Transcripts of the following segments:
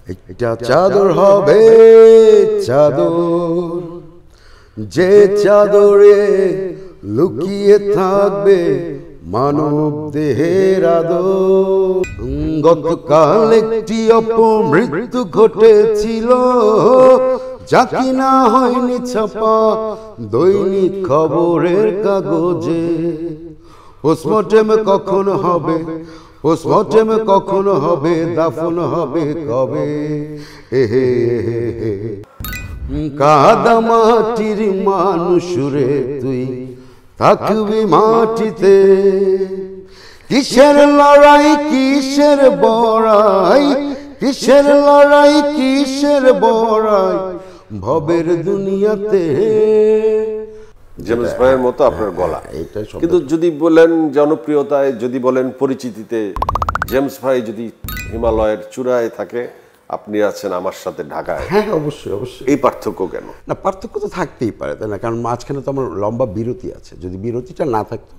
এটা চাদর হবে চাদর, যে চাদরে লুকিয়ে থাকবে মানব দেহের আদর। গতকাল একটি অপমৃত্যু ঘটেছিল, যা কিনা হয়নি ছাপা দৈনিক খবরের কাগজে। পোস্টমর্টেম কখন হবে, পোস্টমর্টেম কখন হবে, দাফন হবে কবে? এহে কাদা মাটির মানুষ রে তুই থাকবি মাটিতে। কিসের লড়াই কিসের বড়াই, কিসের লড়াই কিসের বড়াই ভবের দুনিয়াতে। জেমস ভাইয়ের মতো আপনার গলা। কিন্তু যদি বলেন জনপ্রিয়তায়, যদি বলেন পরিচিতিতে, জেমস ভাই যদি হিমালয়ের চূড়ায় থাকে, আপনি আছেন আমার সাথে ঢাকায়। হ্যাঁ অবশ্যই অবশ্যই। এই পার্থক্য কেন? না পার্থক্য তো থাকতেই পারে, তাই না? কারণ মাঝখানে তো আমার লম্বা বিরতি আছে। যদি বিরতিটা না থাকতো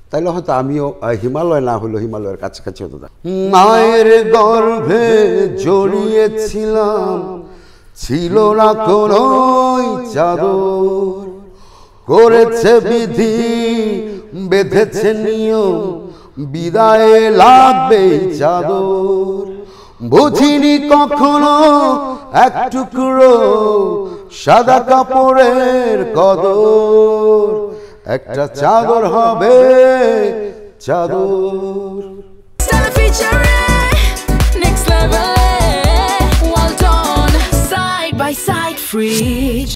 তাহলে হয়তো আমিও হিমালয় না হলেও হিমালয়ের কাছাকাছি হতো না। মায়ের গর্ভে জড়িয়েছিলাম, ছিল না কোনো চাদর। করেছে বিধি বেঁধেছে নিয়ম, বিদায়ে লাগবে চাদর। বুঝিনি কখনো এক টুকরো সাদা কাপড়ের কদর। একটা চাদর হবে চাদর। Next level, well done, side by side, free.